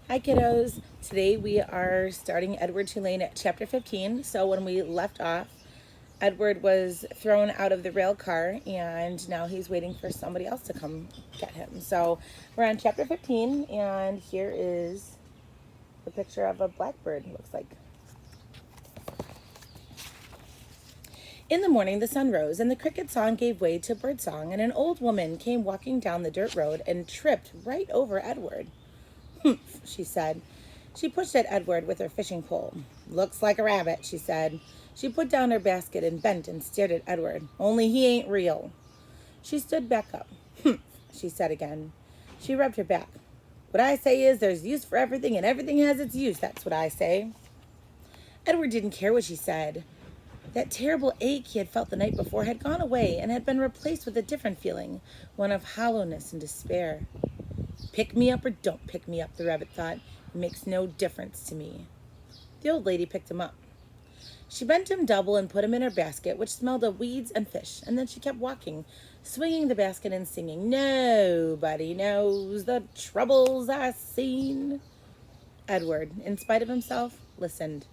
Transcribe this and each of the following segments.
Hi, kiddos. Today we are starting Edward Tulane at chapter 15. So, when we left off, Edward was thrown out of the rail car and now he's waiting for somebody else to come get him. So, we're on chapter 15, and here is the picture of a blackbird, looks like. In the morning, the sun rose, and the cricket song gave way to bird song, and an old woman came walking down the dirt road and tripped right over Edward. "Humph," she said. She pushed at Edward with her fishing pole. "Looks like a rabbit," she said. She put down her basket and bent and stared at Edward. "Only he ain't real." She stood back up. "Humph," she said again. She rubbed her back. "What I say is there's use for everything and everything has its use, that's what I say." Edward didn't care what she said. That terrible ache he had felt the night before had gone away and had been replaced with a different feeling, one of hollowness and despair. "Pick me up or don't pick me up," the rabbit thought. "It makes no difference to me." The old lady picked him up. She bent him double and put him in her basket, which smelled of weeds and fish, and then she kept walking, swinging the basket and singing, "Nobody knows the troubles I've seen." Edward, in spite of himself, listened.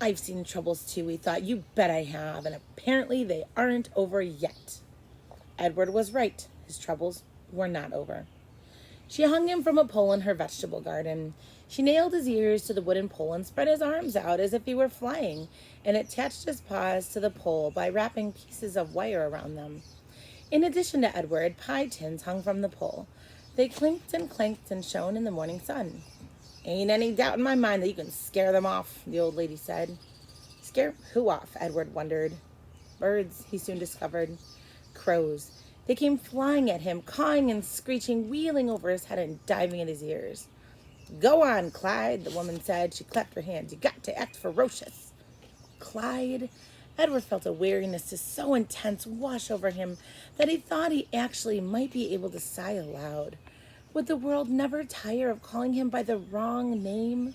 "I've seen troubles too," he thought. "You bet I have, and apparently they aren't over yet." Edward was right. His troubles were not over. She hung him from a pole in her vegetable garden. She nailed his ears to the wooden pole and spread his arms out as if he were flying, and attached his paws to the pole by wrapping pieces of wire around them. In addition to Edward, pie tins hung from the pole. They clinked and shone in the morning sun. "Ain't any doubt in my mind that you can scare them off," the old lady said. Scare who off? Edward wondered. Birds, he soon discovered. Crows. They came flying at him, cawing and screeching, wheeling over his head and diving at his ears. "Go on, Clyde," the woman said. She clapped her hands. "You got to act ferocious." Clyde? Edward felt a weariness so intense wash over him that he thought he actually might be able to sigh aloud. Would the world never tire of calling him by the wrong name?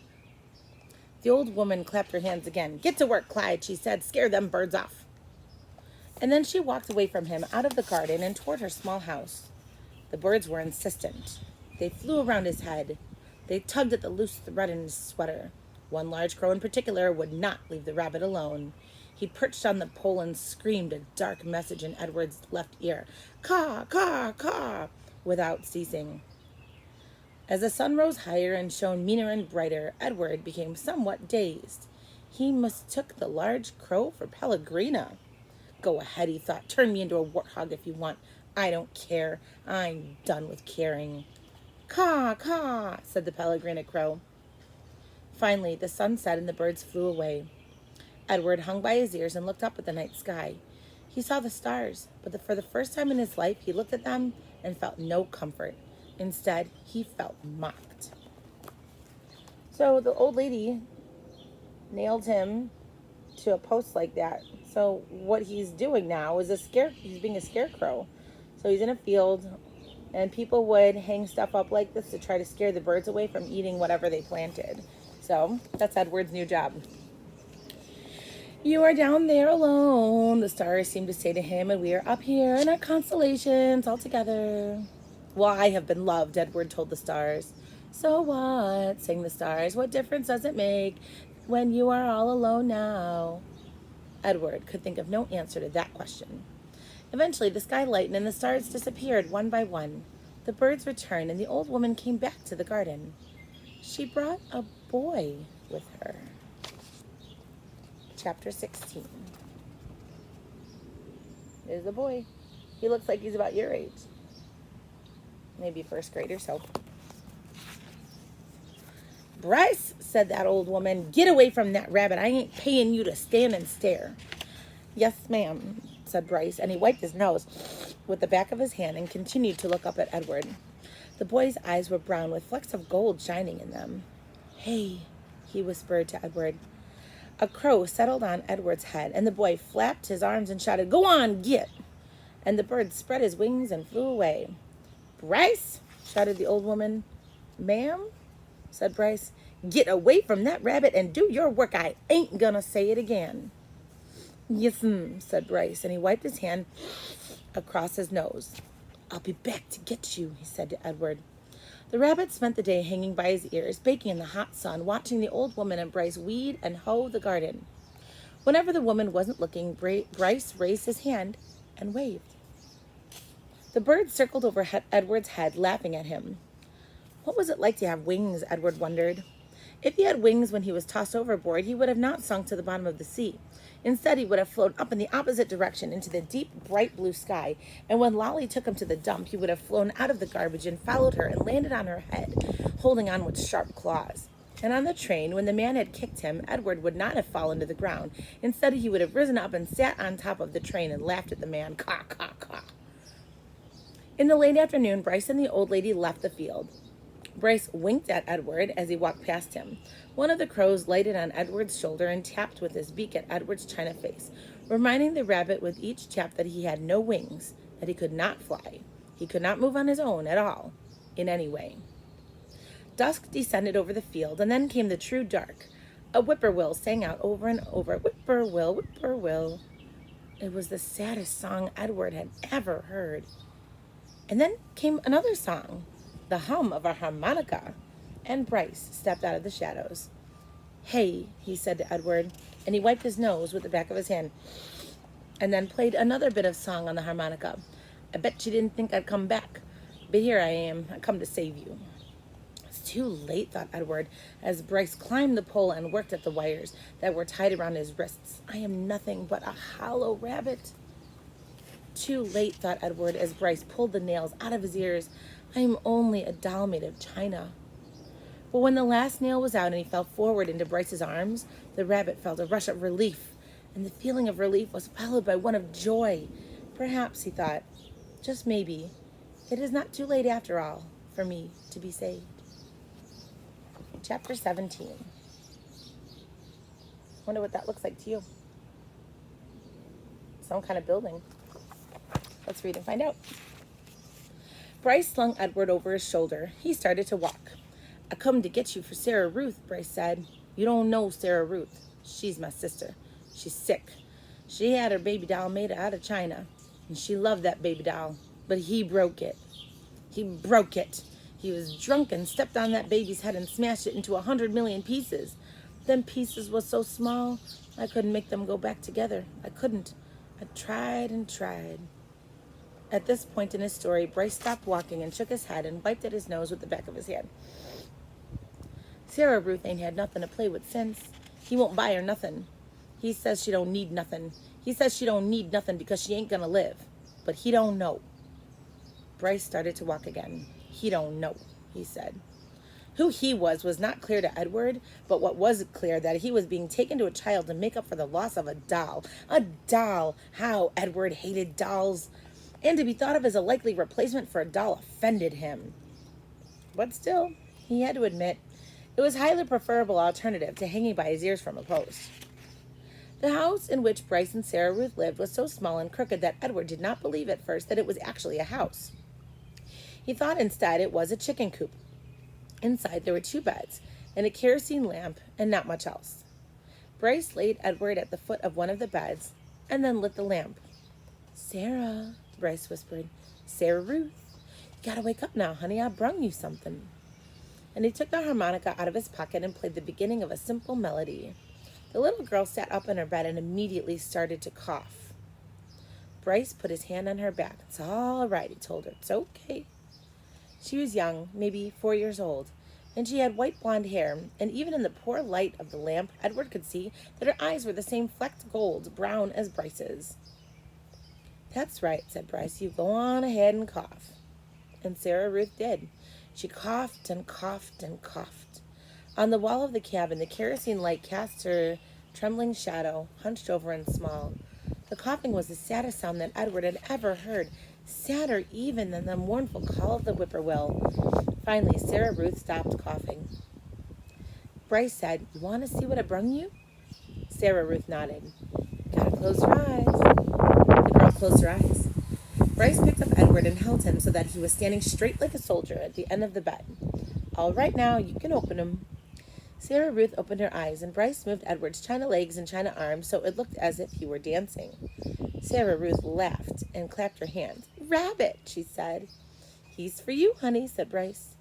The old woman clapped her hands again. "Get to work, Clyde," she said. "Scare them birds off." And then she walked away from him, out of the garden and toward her small house. The birds were insistent. They flew around his head. They tugged at the loose thread in his sweater. One large crow in particular would not leave the rabbit alone. He perched on the pole and screamed a dark message in Edward's left ear. "Caw, caw, caw," without ceasing. As the sun rose higher and shone meaner and brighter, Edward became somewhat dazed. He mistook the large crow for Pellegrina. "Go ahead," he thought. "Turn me into a warthog if you want. I don't care. I'm done with caring." "Caw, caw," said the Pellegrina crow. Finally, the sun set and the birds flew away. Edward hung by his ears and looked up at the night sky. He saw the stars, but for the first time in his life, he looked at them and felt no comfort. Instead, he felt mocked. So the old lady nailed him to a post like that. So what he's doing now is he's being a scarecrow. So he's in a field, and people would hang stuff up like this to try to scare the birds away from eating whatever they planted. So that's Edward's new job. "You are down there alone," the stars seem to say to him, "and we are up here in our constellations all together." "Well, I have been loved," Edward told the stars. "So what?" sang the stars. "What difference does it make when you are all alone now?" Edward could think of no answer to that question. Eventually, the sky lightened and the stars disappeared one by one. The birds returned, and the old woman came back to the garden. She brought a boy with her. Chapter 16. There's a boy. He looks like he's about your age. Maybe first grade or so. "Bryce," said that old woman, "get away from that rabbit. I ain't paying you to stand and stare." "Yes, ma'am," said Bryce, and he wiped his nose with the back of his hand and continued to look up at Edward. The boy's eyes were brown with flecks of gold shining in them. "Hey," he whispered to Edward. A crow settled on Edward's head, and the boy flapped his arms and shouted, "Go on, get!" And the bird spread his wings and flew away. "Bryce!" shouted the old woman. "Ma'am?" said Bryce. "Get away from that rabbit and do your work. I ain't gonna say it again." "Yes'm," said Bryce, and he wiped his hand across his nose. "I'll be back to get you," he said to Edward. The rabbit spent the day hanging by his ears, baking in the hot sun, watching the old woman and Bryce weed and hoe the garden. Whenever the woman wasn't looking, Bryce raised his hand and waved. The bird circled over Edward's head, laughing at him. What was it like to have wings, Edward wondered. If he had wings when he was tossed overboard, he would have not sunk to the bottom of the sea. Instead, he would have flown up in the opposite direction into the deep, bright blue sky, and when Lolly took him to the dump, he would have flown out of the garbage and followed her and landed on her head, holding on with sharp claws. And on the train, when the man had kicked him, Edward would not have fallen to the ground. Instead, he would have risen up and sat on top of the train and laughed at the man. Caw, caw, caw. In the late afternoon, Bryce and the old lady left the field. Bryce winked at Edward as he walked past him. One of the crows lighted on Edward's shoulder and tapped with his beak at Edward's china face, reminding the rabbit with each tap that he had no wings, that he could not fly. He could not move on his own at all, in any way. Dusk descended over the field, and then came the true dark. A whippoorwill sang out over and over, "Whippoorwill, whippoorwill." It was the saddest song Edward had ever heard. And then came another song, the hum of a harmonica, and Bryce stepped out of the shadows. "Hey," he said to Edward, and he wiped his nose with the back of his hand, and then played another bit of song on the harmonica. "I bet you didn't think I'd come back, but here I am. I come to save you." It's too late, thought Edward, as Bryce climbed the pole and worked at the wires that were tied around his wrists. "I am nothing but a hollow rabbit." Too late, thought Edward, as Bryce pulled the nails out of his ears. "I am only a doll made of china." But when the last nail was out and he fell forward into Bryce's arms, the rabbit felt a rush of relief, and the feeling of relief was followed by one of joy. Perhaps, he thought, just maybe, it is not too late after all for me to be saved. Chapter 17. Wonder what that looks like to you. Some kind of building. Let's read and find out. Bryce slung Edward over his shoulder. He started to walk. "I come to get you for Sarah Ruth," Bryce said. "You don't know Sarah Ruth. She's my sister. She's sick. She had her baby doll made out of china, and she loved that baby doll, but he broke it. He broke it. He was drunk and stepped on that baby's head and smashed it into 100 million pieces. Them pieces was so small, I couldn't make them go back together. I couldn't. I tried and tried." At this point in his story, Bryce stopped walking and shook his head and wiped at his nose with the back of his hand. "Sarah Ruth ain't had nothing to play with since. He won't buy her nothing. He says she don't need nothing. He says she don't need nothing because she ain't gonna live. But he don't know." Bryce started to walk again. "He don't know," he said. Who he was not clear to Edward, but what was clear that he was being taken to a child to make up for the loss of a doll. A doll! How Edward hated dolls! And to be thought of as a likely replacement for a doll offended him. But still, he had to admit, it was a highly preferable alternative to hanging by his ears from a post. The house in which Bryce and Sarah Ruth lived was so small and crooked that Edward did not believe at first that it was actually a house. He thought instead it was a chicken coop. Inside there were 2 beds and a kerosene lamp and not much else. Bryce laid Edward at the foot of one of the beds and then lit the lamp. "Sarah," Bryce whispered. "Sarah Ruth, you gotta wake up now, honey. I brung you something." And he took the harmonica out of his pocket and played the beginning of a simple melody. The little girl sat up in her bed and immediately started to cough. Bryce put his hand on her back. "It's all right," he told her. "It's okay." She was young, maybe 4 years old, and she had white blonde hair, and even in the poor light of the lamp, Edward could see that her eyes were the same flecked gold brown as Bryce's. "That's right," said Bryce. "You go on ahead and cough." And Sarah Ruth did. She coughed and coughed and coughed. On the wall of the cabin, the kerosene light cast her trembling shadow, hunched over and small. The coughing was the saddest sound that Edward had ever heard, sadder even than the mournful call of the whippoorwill. Finally, Sarah Ruth stopped coughing. Bryce said, "You want to see what I brung you?" Sarah Ruth nodded. "Gotta close your eyes." The girl closed her eyes. Bryce picked up Edward and held him so that he was standing straight like a soldier at the end of the bed. "All right now, you can open them." Sarah Ruth opened her eyes, and Bryce moved Edward's china legs and china arms so it looked as if he were dancing. Sarah Ruth laughed and clapped her hands. "Rabbit," she said. "He's for you, honey," said Bryce.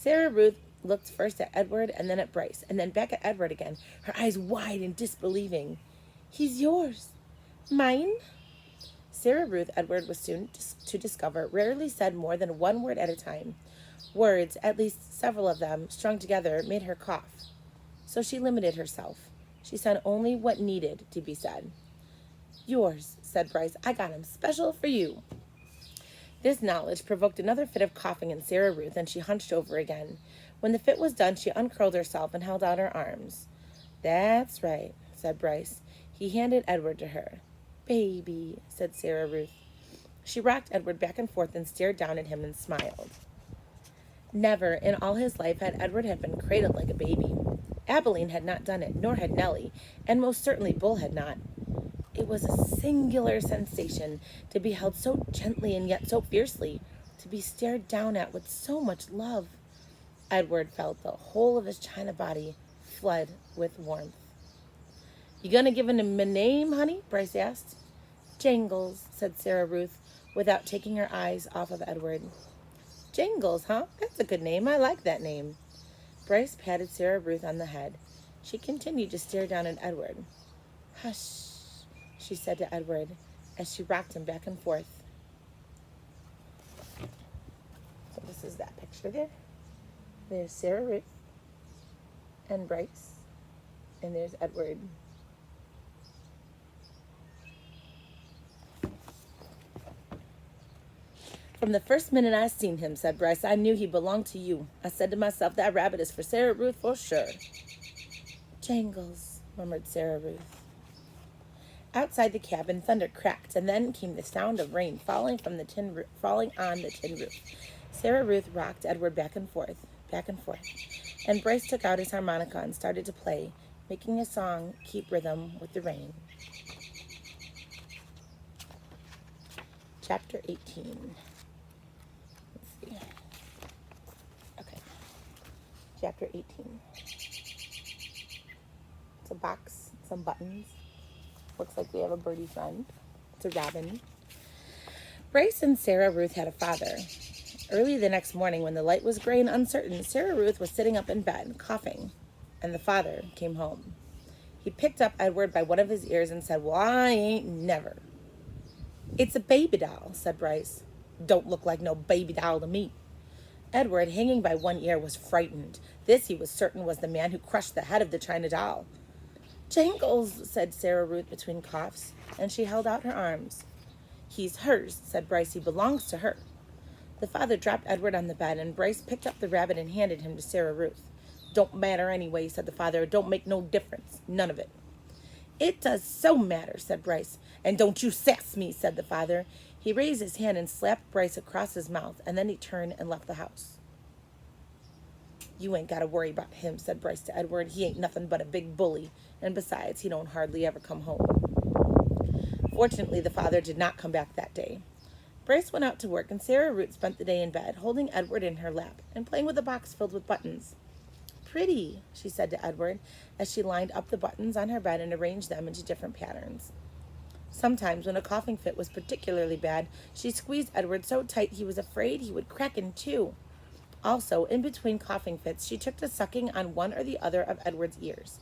Sarah Ruth looked first at Edward and then at Bryce, and then back at Edward again, her eyes wide and disbelieving. He's yours. Mine? Sarah Ruth, Edward was soon to discover, rarely said more than one word at a time. Words, at least several of them, strung together, made her cough. So she limited herself. She said only what needed to be said. Yours, said Bryce. I got him special for you. This knowledge provoked another fit of coughing in Sarah Ruth, and she hunched over again. When the fit was done, she uncurled herself and held out her arms. That's right, said Bryce. He handed Edward to her. Baby, said Sarah Ruth. She rocked Edward back and forth and stared down at him and smiled. Never in all his life had Edward been cradled like a baby. Abilene had not done it, nor had Nellie, and most certainly Bull had not. It was a singular sensation to be held so gently and yet so fiercely, to be stared down at with so much love. Edward felt the whole of his china body flood with warmth. You gonna give him a name, honey? Bryce asked. Jangles, said Sarah Ruth, without taking her eyes off of Edward. Jangles, huh? That's a good name. I like that name. Bryce patted Sarah Ruth on the head. She continued to stare down at Edward. Hush, she said to Edward as she rocked him back and forth. So this is that picture there. There's Sarah Ruth and Bryce, and there's Edward. From the first minute I seen him, said Bryce, I knew he belonged to you. I said to myself, that rabbit is for Sarah Ruth for sure. Jangles, murmured Sarah Ruth. Outside the cabin, thunder cracked, and then came the sound of rain falling on the tin roof. Sarah Ruth rocked Edward back and forth, and Bryce took out his harmonica and started to play, making a song keep rhythm with the rain. Chapter 18. Chapter 18. It's a box, some buttons. Looks like we have a birdie friend. It's a robin. Bryce and Sarah Ruth had a father. Early the next morning, when the light was gray and uncertain, Sarah Ruth was sitting up in bed, coughing, and the father came home. He picked up Edward by one of his ears and said, well, I ain't never. It's a baby doll, said Bryce. Don't look like no baby doll to me. Edward, hanging by one ear, was frightened. This, he was certain, was the man who crushed the head of the china doll. Jangles, said Sarah Ruth between coughs, and she held out her arms. He's hers, said Bryce. He belongs to her. The father dropped Edward on the bed, and Bryce picked up the rabbit and handed him to Sarah Ruth. Don't matter anyway, said the father. It don't make no difference. None of it. It does so matter, said Bryce. And don't you sass me, said the father. He raised his hand and slapped Bryce across his mouth, and then he turned and left the house. You ain't got to worry about him, said Bryce to Edward. He ain't nothing but a big bully, and besides, he don't hardly ever come home. Fortunately, the father did not come back that day. Bryce went out to work, and Sarah Ruth spent the day in bed, holding Edward in her lap and playing with a box filled with buttons. Pretty, she said to Edward, as she lined up the buttons on her bed and arranged them into different patterns. Sometimes, when a coughing fit was particularly bad, she squeezed Edward so tight he was afraid he would crack in two. Also, in between coughing fits, she took to sucking on one or the other of Edward's ears.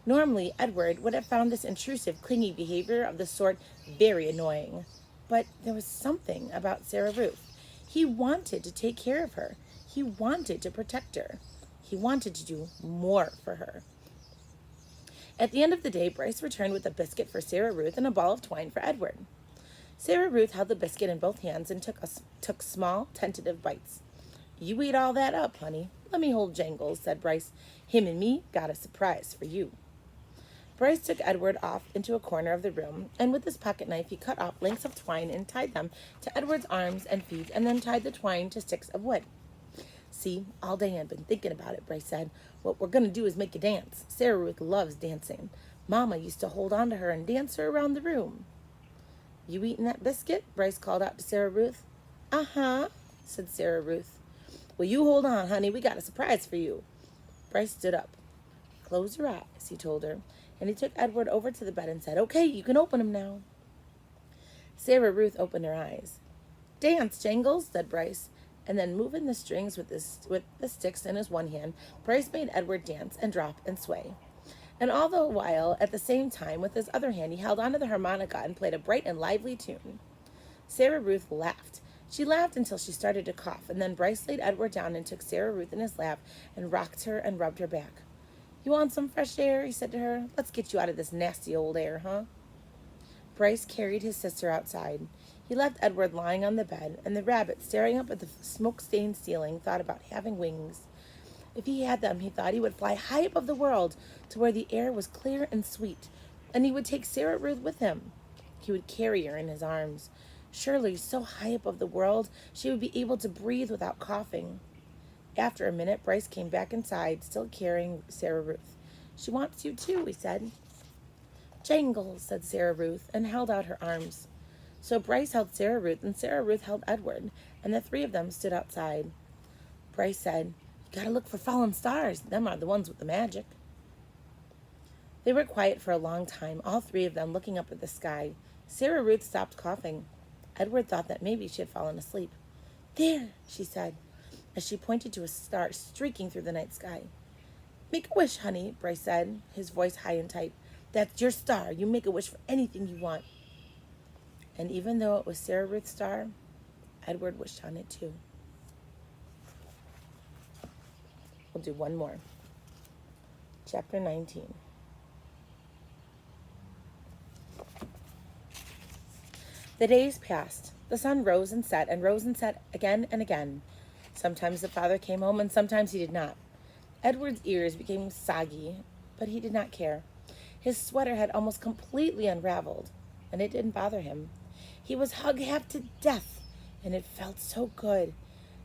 Normally, Edward would have found this intrusive, clingy behavior of the sort very annoying. But there was something about Sarah Ruth. He wanted to take care of her. He wanted to protect her. He wanted to do more for her. At the end of the day, Bryce returned with a biscuit for Sarah Ruth and a ball of twine for Edward. Sarah Ruth held the biscuit in both hands and took small, tentative bites. You eat all that up, honey. Let me hold Jangles, said Bryce. Him and me got a surprise for you. Bryce took Edward off into a corner of the room, and with his pocket knife he cut off lengths of twine and tied them to Edward's arms and feet, and then tied the twine to sticks of wood. See, all day I've been thinking about it, Bryce said. What we're going to do is make a dance. Sarah Ruth loves dancing. Mama used to hold on to her and dance her around the room. You eating that biscuit? Bryce called out to Sarah Ruth. Uh-huh, said Sarah Ruth. Well, you hold on, honey. We got a surprise for you. Bryce stood up. Close your eyes, he told her, and he took Edward over to the bed and said, Okay, you can open them now. Sarah Ruth opened her eyes. Dance, Jangles, said Bryce. And then moving the strings with the sticks in his one hand, Bryce made Edward dance and drop and sway. And all the while, at the same time, with his other hand, he held onto the harmonica and played a bright and lively tune. Sarah Ruth laughed. She laughed until she started to cough, and then Bryce laid Edward down and took Sarah Ruth in his lap and rocked her and rubbed her back. "You want some fresh air?" he said to her. "Let's get you out of this nasty old air, huh?" Bryce carried his sister outside. He left Edward lying on the bed, and the rabbit, staring up at the smoke-stained ceiling, thought about having wings. If he had them, he thought he would fly high above the world to where the air was clear and sweet, and he would take Sarah Ruth with him. He would carry her in his arms. Surely, so high above the world, she would be able to breathe without coughing. After a minute, Bryce came back inside, still carrying Sarah Ruth. "She wants you too," he said. "Jangles," said Sarah Ruth, and held out her arms. So Bryce held Sarah Ruth, and Sarah Ruth held Edward, and the three of them stood outside. Bryce said, "You gotta look for fallen stars. Them are the ones with the magic." They were quiet for a long time, all three of them looking up at the sky. Sarah Ruth stopped coughing. Edward thought that maybe she had fallen asleep. "There," she said, as she pointed to a star streaking through the night sky. "Make a wish, honey," Bryce said, his voice high and tight. "That's your star. You make a wish for anything you want." And even though it was Sarah Ruth's star, Edward wished on it too. We'll do one more. Chapter 19. The days passed. The sun rose and set again and again. Sometimes the father came home and sometimes he did not. Edward's ears became soggy, but he did not care. His sweater had almost completely unraveled, and it didn't bother him. He was hugged half to death, and it felt so good.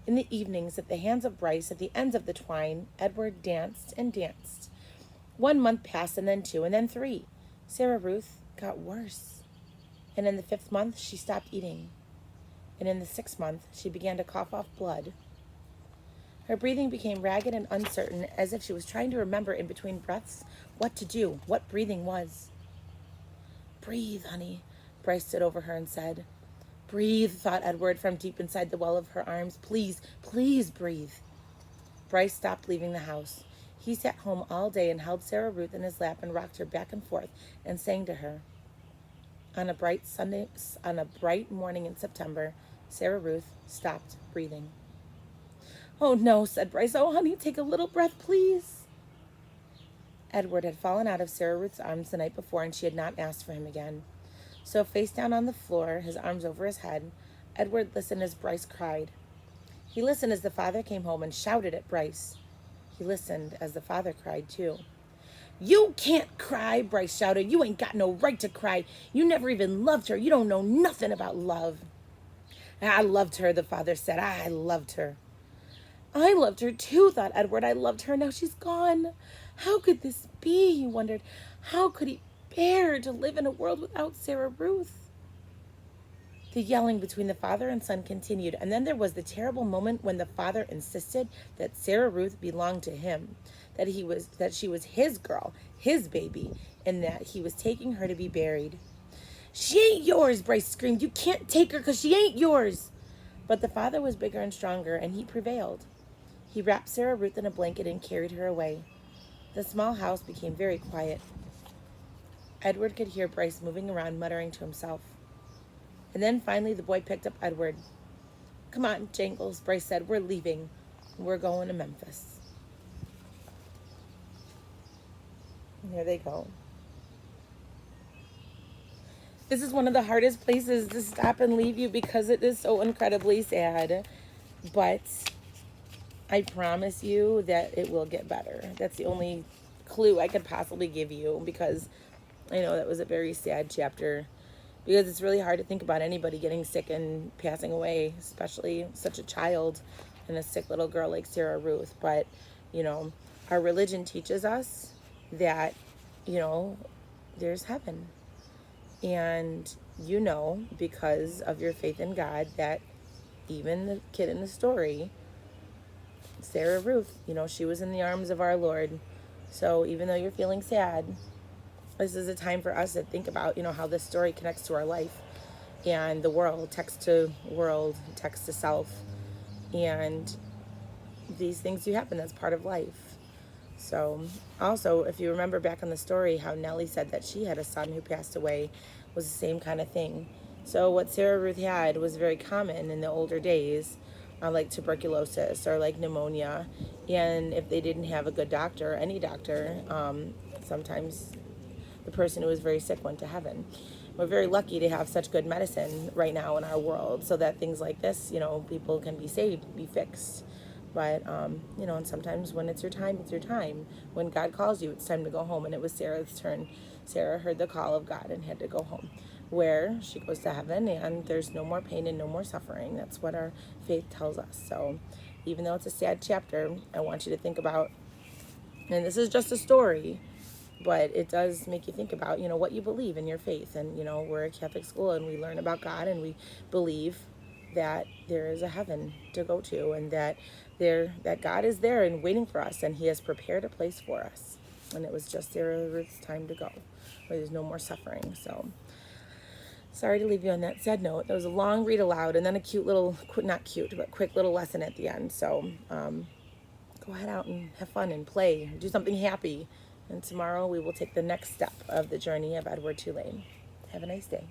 In the evenings, at the hands of Bryce, at the ends of the twine, Edward danced and danced. 1 month passed, and then 2, and then 3. Sarah Ruth got worse. And in the 5th month, she stopped eating. And in the 6th month, she began to cough off blood. Her breathing became ragged and uncertain, as if she was trying to remember in between breaths what to do, what breathing was. "Breathe, honey," Bryce stood over her and said. "Breathe," thought Edward from deep inside the well of her arms. "Please, please breathe." Bryce stopped leaving the house. He sat home all day and held Sarah Ruth in his lap and rocked her back and forth and sang to her. On a bright morning in September, Sarah Ruth stopped breathing. "Oh no," said Bryce. "Oh, honey, take a little breath, please." Edward had fallen out of Sarah Ruth's arms the night before, and she had not asked for him again. So face down on the floor, his arms over his head, Edward listened as Bryce cried. He listened as the father came home and shouted at Bryce. He listened as the father cried too. "You can't cry," Bryce shouted. "You ain't got no right to cry. You never even loved her. You don't know nothing about love." "I loved her," the father said. "I loved her." "I loved her too," thought Edward. "I loved her. Now she's gone. How could this be?" he wondered. How could he bear to live in a world without Sarah Ruth? The yelling between the father and son continued, and then there was the terrible moment when the father insisted that Sarah Ruth belonged to him, that she was his girl, his baby, and that he was taking her to be buried. "She ain't yours," Bryce screamed. "You can't take her because she ain't yours." But the father was bigger and stronger, and he prevailed. He wrapped Sarah Ruth in a blanket and carried her away. The small house became very quiet. Edward could hear Bryce moving around, muttering to himself. And then finally the boy picked up Edward. "Come on, Jangles," Bryce said. "We're leaving. We're going to Memphis." And here they go. This is one of the hardest places to stop and leave you because it is so incredibly sad. But I promise you that it will get better. That's the only clue I could possibly give you, because I know that was a very sad chapter, because it's really hard to think about anybody getting sick and passing away, especially such a child and a sick little girl like Sarah Ruth. But, our religion teaches us that, there's heaven. And because of your faith in God, that even the kid in the story, Sarah Ruth, she was in the arms of our Lord. So even though you're feeling sad, this is a time for us to think about, how this story connects to our life and the world, text to world, text to self. And these things do happen. That's part of life. So, also, if you remember back on the story, how Nellie said that she had a son who passed away, was the same kind of thing. So, what Sarah Ruth had was very common in the older days, like tuberculosis or like pneumonia. And if they didn't have a good doctor, any doctor, sometimes the person who was very sick went to heaven. We're very lucky to have such good medicine right now in our world, so that things like this, people can be saved, be fixed. But, and sometimes when it's your time, it's your time. When God calls you, it's time to go home. And it was Sarah's turn. Sarah heard the call of God and had to go home, where she goes to heaven and there's no more pain and no more suffering. That's what our faith tells us. So even though it's a sad chapter, I want you to think about, and this is just a story, but it does make you think about, what you believe in your faith. And, we're a Catholic school and we learn about God and we believe that there is a heaven to go to, and that God is there and waiting for us, and he has prepared a place for us. And it was just Sarah Ruth's time to go, where there's no more suffering. So sorry to leave you on that sad note. That was a long read aloud and then a cute little, not cute, but quick little lesson at the end. So go head out and have fun and play, do something happy. And tomorrow we will take the next step of the journey of Edward Tulane. Have a nice day.